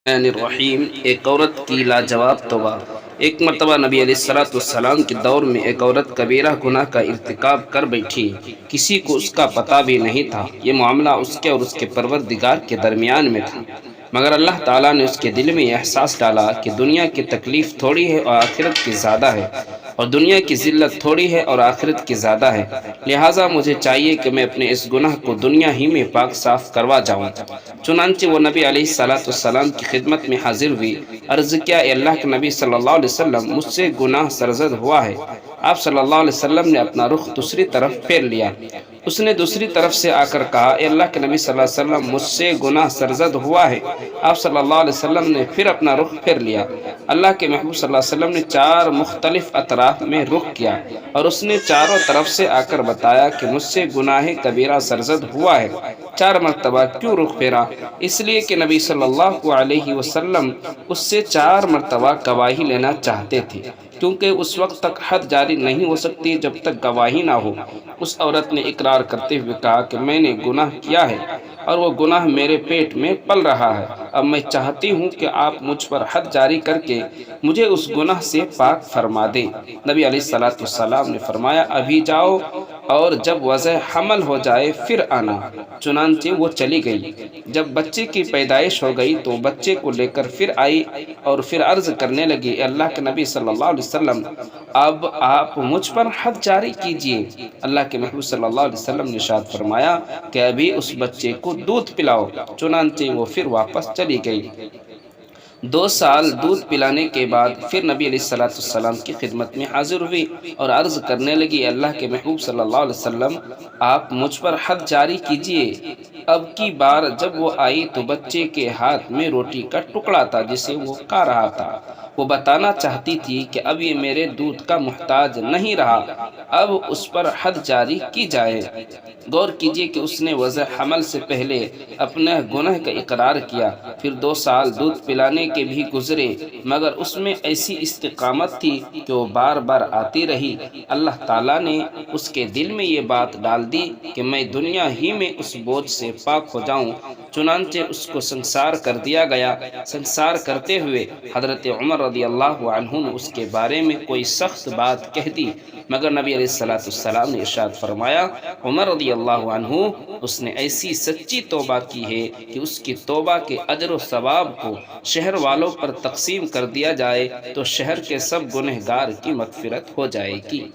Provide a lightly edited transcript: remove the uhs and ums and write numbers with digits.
الرحیم ایک عورت کی لاجواب توبہ۔ ایک مرتبہ نبی علیہ الصلوۃ والسلام کے دور میں ایک عورت کبیرہ گناہ کا ارتکاب کر بیٹھی۔ کسی کو اس کا پتہ بھی نہیں تھا۔ یہ معاملہ اس کے اور اس کے پروردگار کے درمیان میں تھا، مگر اللہ تعالیٰ نے اس کے دل میں یہ احساس ڈالا کہ دنیا کی تکلیف تھوڑی ہے اور آخرت کی زیادہ ہے، اور دنیا کی ذلت تھوڑی ہے اور آخرت کی زیادہ ہے، لہٰذا مجھے چاہیے کہ میں اپنے اس گناہ کو دنیا ہی میں پاک صاف کروا جاؤں۔ چنانچہ وہ نبی علیہ الصلوۃ والسلام کی خدمت میں حاضر ہوئی۔ عرض کیا، اے اللہ کے نبی صلی اللہ علیہ وسلم، مجھ سے گناہ سرزد ہوا ہے۔ آپ صلی اللہ علیہ وسلم نے اپنا رخ دوسری طرف پھیر لیا۔ اس نے دوسری طرف سے آ کر کہا، اے اللہ کے نبی صلی اللہ علیہ وسلم، مجھ سے گناہ سرزد ہوا ہے۔ آپ صلی اللہ علیہ وسلم نے پھر اپنا رخ پھیر لیا۔ اللہ کے محبوب صلی اللہ علیہ وسلم نے چار مختلف اطراف میں رخ کیا، اور اس نے چاروں طرف سے آ کر بتایا کہ مجھ سے گناہ کبیرہ سرزد ہوا ہے۔ چار مرتبہ کیوں رخ پھیرا؟ اس لیے کہ نبی صلی اللہ علیہ وسلم اس سے چار مرتبہ گواہی لینا چاہتے تھے، کیونکہ اس وقت تک حد جاری نہیں ہو سکتی جب تک گواہی نہ ہو۔ اس عورت نے اقرار کرتے ہوئے کہا کہ میں نے گناہ کیا ہے، اور وہ گناہ میرے پیٹ میں پل رہا ہے۔ اب میں چاہتی ہوں کہ آپ مجھ پر حد جاری کر کے مجھے اس گناہ سے پاک فرما دیں۔ نبی علیہ الصلوۃ والسلام نے فرمایا، ابھی جاؤ، اور جب وضع حمل ہو جائے پھر آنا۔ چنانچہ وہ چلی گئی۔ جب بچے کی پیدائش ہو گئی تو بچے کو لے کر پھر آئی، اور پھر عرض کرنے لگی، اے اللہ کے نبی صلی اللہ علیہ وسلم، اب آپ مجھ پر حد جاری کیجئے۔ اللہ کے محبوب صلی اللہ علیہ وسلم نے ارشاد فرمایا کہ ابھی اس بچے کو دودھ پلاؤ۔ چنانچہ وہ پھر واپس چلی گئی۔ 2 سال دودھ پلانے کے بعد پھر نبی علیہ الصلوۃ والسلام کی خدمت میں حاضر ہوئی اور عرض کرنے لگی، اے اللہ کے محبوب صلی اللہ علیہ وسلم، آپ مجھ پر حد جاری کیجئے۔ اب کی بار جب وہ آئی تو بچے کے ہاتھ میں روٹی کا ٹکڑا تھا جسے وہ کھا رہا تھا۔ وہ بتانا چاہتی تھی کہ اب یہ میرے دودھ کا محتاج نہیں رہا، اب اس پر حد جاری کی جائے۔ غور کیجئے کہ اس نے وضع حمل سے پہلے اپنے گناہ کا اقرار کیا، پھر 2 سال دودھ پلانے کے بھی گزرے، مگر اس میں ایسی استقامت تھی کہ وہ بار بار آتی رہی۔ اللہ تعالیٰ نے اس کے دل میں یہ بات ڈال دی کہ میں دنیا ہی میں اس بوجھ سے پاک ہو جاؤں۔ چنانچہ اس کو سنسار کر دیا گیا۔ سنسار کرتے ہوئے حضرت عمر رضی اللہ عنہ نے اس کے بارے میں کوئی سخت بات کہہ دی، مگر نبی علیہ الصلوۃ والسلام نے ارشاد فرمایا، عمر رضی اللہ عنہ، اس نے ایسی سچی توبہ کی ہے کہ اس کی توبہ کے اجر و ثواب کو شہر والوں پر تقسیم کر دیا جائے تو شہر کے سب گنہگار کی مغفرت ہو جائے گی۔